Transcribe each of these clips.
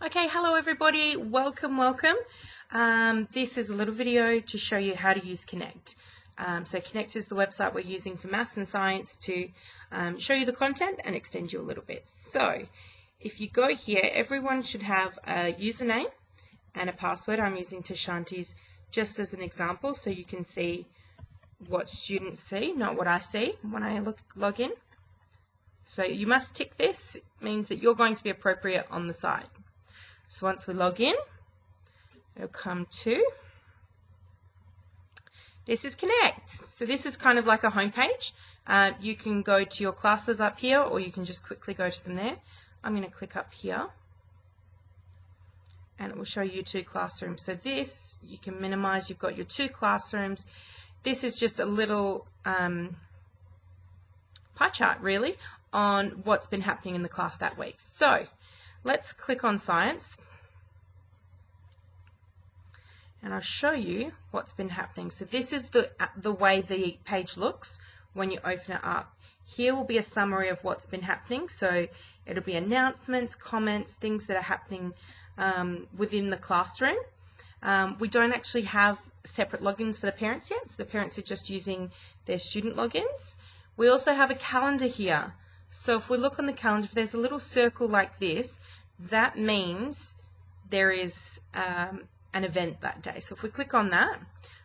Okay, hello everybody, welcome. This is a little video to show you how to use Connect. So Connect is the website we're using for maths and science to show you the content and extend you a little bit. So if you go here, everyone should have a username and a password. I'm using Tashanti's just as an example so you can see what students see, not what I see when I log in. So you must tick this, it means that you're going to be appropriate on the site. So once we log in, it'll come to, this is Connect. So this is kind of like a home page. You can go to your classes up here or you can just quickly go to them there. I'm going to click up here and it will show you two classrooms. So this, you can minimize, you've got your two classrooms. This is just a little pie chart really on what's been happening in the class that week. So let's click on science and I'll show you what's been happening. So this is the way the page looks when you open it up. Here will be a summary of what's been happening. So it'll be announcements, comments, things that are happening within the classroom. We don't actually have separate logins for the parents yet, so the parents are just using their student logins. We also have a calendar here. So if we look on the calendar, if there's a little circle like this, that means there is an event that day. So if we click on that,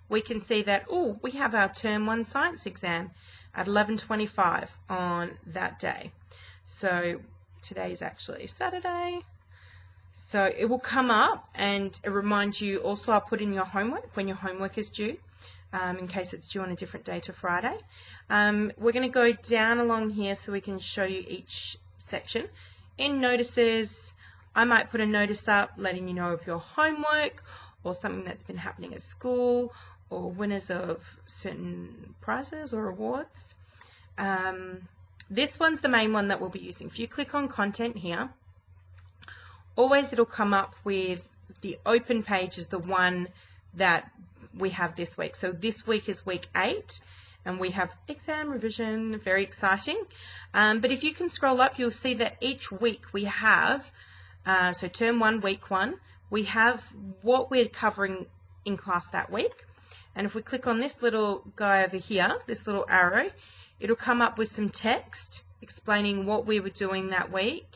we can see that, oh, we have our term 1 science exam at 11:25 on that day. So today is actually Saturday. So it will come up and it reminds you also, I'll put in your homework when your homework is due, in case it's due on a different day to Friday. We're going to go down along here so we can show you each section. In notices, I might put a notice up letting you know of your homework or something that's been happening at school or winners of certain prizes or awards. This one's the main one that we'll be using. If you click on content here, always it'll come up with the open page is the one that we have this week. So this week is week 8 and we have exam revision, very exciting. But if you can scroll up, you'll see that each week we have, so term 1, week 1, we have what we're covering in class that week. And if we click on this little guy over here, this little arrow, it'll come up with some text explaining what we were doing that week.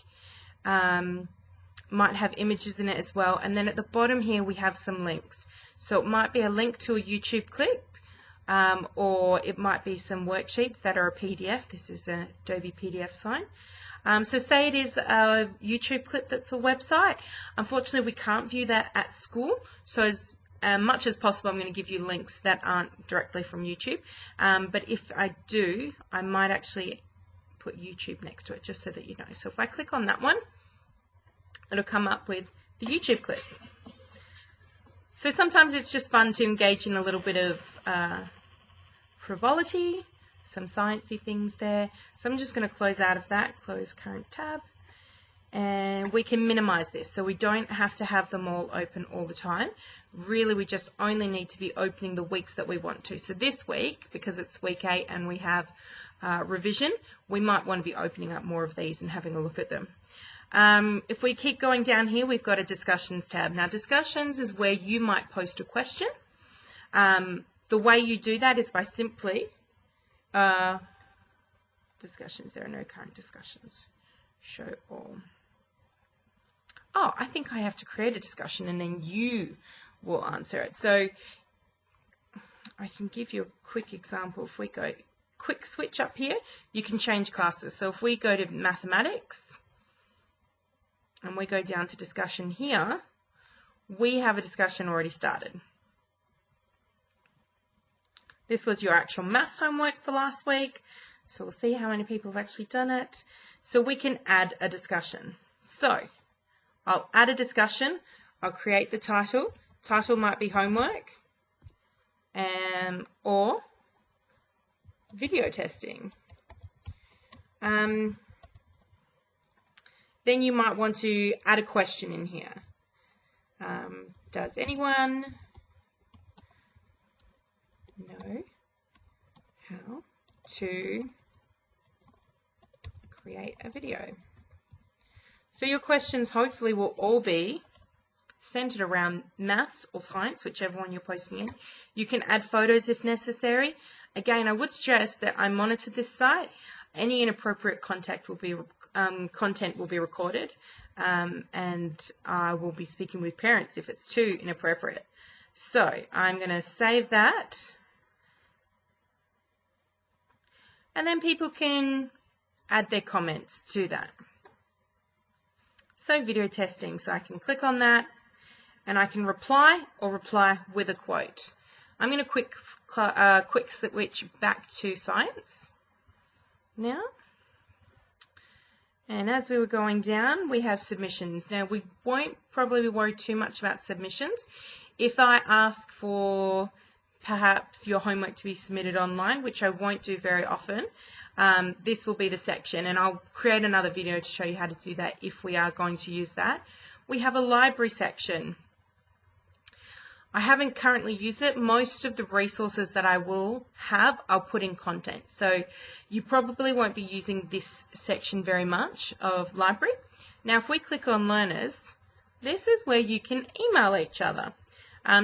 Might have images in it as well. And then at the bottom here we have some links. So it might be a link to a YouTube clip, or it might be some worksheets that are a PDF. This is an Adobe PDF sign. So say it is a YouTube clip that's a website. Unfortunately, we can't view that at school. So as much as possible, I'm going to give you links that aren't directly from YouTube. But if I do, I might actually put YouTube next to it just so that you know. So if I click on that one, it'll come up with the YouTube clip. So sometimes it's just fun to engage in a little bit of frivolity, some sciencey things there. So I'm just going to close out of that, close current tab, and we can minimize this so we don't have to have them all open all the time. Really, we just only need to be opening the weeks that we want to. So this week, because it's week 8 and we have revision, we might want to be opening up more of these and having a look at them. If we keep going down here, we've got a discussions tab. Now discussions is where you might post a question. The way you do that is by simply discussions. There are no current discussions. Show all. Oh, I think I have to create a discussion and then you will answer it. So I can give you a quick example. If we go quick switch up here, you can change classes. So if we go to mathematics and we go down to discussion here, we have a discussion already started. This was your actual maths homework for last week. So we'll see how many people have actually done it. So we can add a discussion. So I'll add a discussion. I'll create the title. Title might be homework or video testing. Then you might want to add a question in here. Does anyone know how to create a video? So your questions hopefully will all be centered around maths or science, whichever one you're posting in. You can add photos if necessary. Again, I would stress that I monitor this site. Any inappropriate content will be recorded, and I will be speaking with parents if it's too inappropriate. So I'm going to save that, and then people can add their comments to that. So video testing, so I can click on that and I can reply or reply with a quote. I'm going to quick switch back to science now. And as we were going down, we have submissions. Now we won't probably worry too much about submissions. If I ask for perhaps your homework to be submitted online, which I won't do very often, this will be the section, and I'll create another video to show you how to do that if we are going to use that. We have a library section. I haven't currently used it. Most of the resources that I will have, I'll put in content. So you probably won't be using this section very much of library. Now if we click on learners, this is where you can email each other.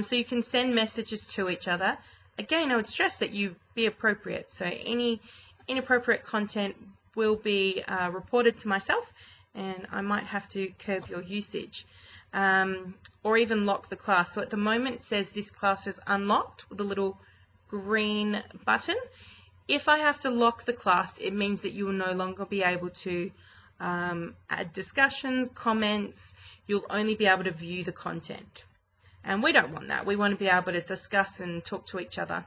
So you can send messages to each other. Again, I would stress that you be appropriate. So any inappropriate content will be reported to myself, and I might have to curb your usage. Or even lock the class. So at the moment it says this class is unlocked with a little green button. If I have to lock the class, it means that you will no longer be able to add discussions, comments. You'll only be able to view the content. And we don't want that. We want to be able to discuss and talk to each other.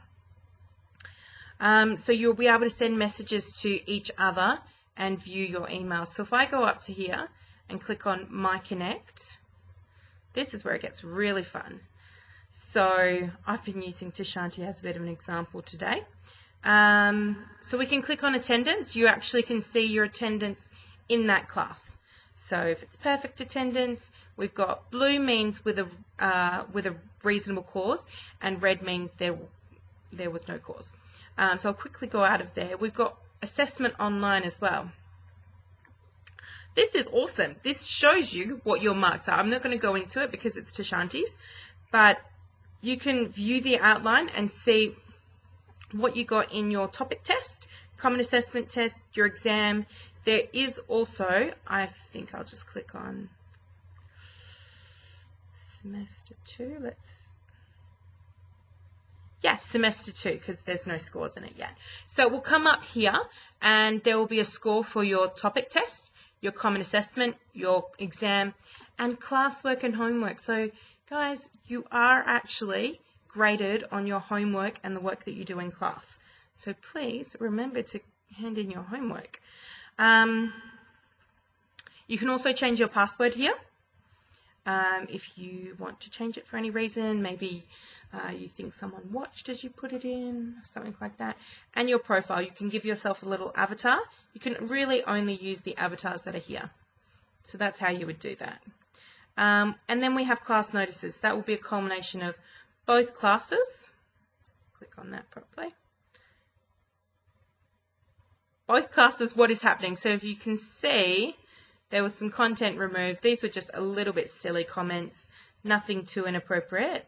So you'll be able to send messages to each other and view your emails. So if I go up to here and click on My Connect, this is where it gets really fun. So I've been using Tashanti as a bit of an example today. So we can click on attendance. You actually can see your attendance in that class. So if it's perfect attendance, we've got blue means with a reasonable cause, and red means there was no cause. So I'll quickly go out of there. We've got assessment online as well. This is awesome. This shows you what your marks are. I'm not going to go into it because it's Tashanti's, but you can view the outline and see what you got in your topic test, common assessment test, your exam. There is also, I think I'll just click on semester 2. Semester 2, because there's no scores in it yet. So it will come up here and there will be a score for your topic test, your common assessment, your exam, and classwork and homework. So guys, you are actually graded on your homework and the work that you do in class. So please remember to hand in your homework. You can also change your password here if you want to change it for any reason. Maybe you think someone watched as you put it in, something like that. And your profile, you can give yourself a little avatar. You can really only use the avatars that are here. So that's how you would do that. And then we have class notices. That will be a culmination of both classes. Click on that properly. Both classes, what is happening. So if you can see, there was some content removed. These were just a little bit silly comments, nothing too inappropriate.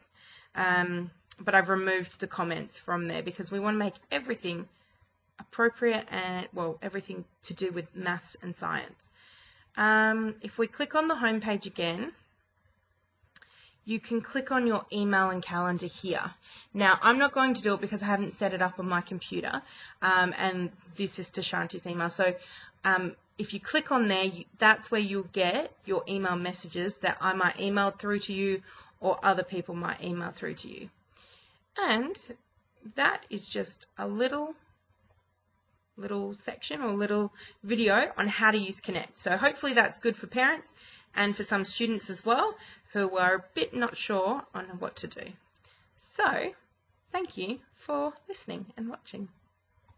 But I've removed the comments from there because we want to make everything appropriate and, well, everything to do with maths and science. If we click on the home page again, you can click on your email and calendar here. Now, I'm not going to do it because I haven't set it up on my computer, and this is Tashanti's email. So if you click on there, that's where you'll get your email messages that I might email through to you or other people might email through to you. And that is just a little section or little video on how to use Connect. So hopefully that's good for parents and for some students as well who are a bit not sure on what to do. So thank you for listening and watching.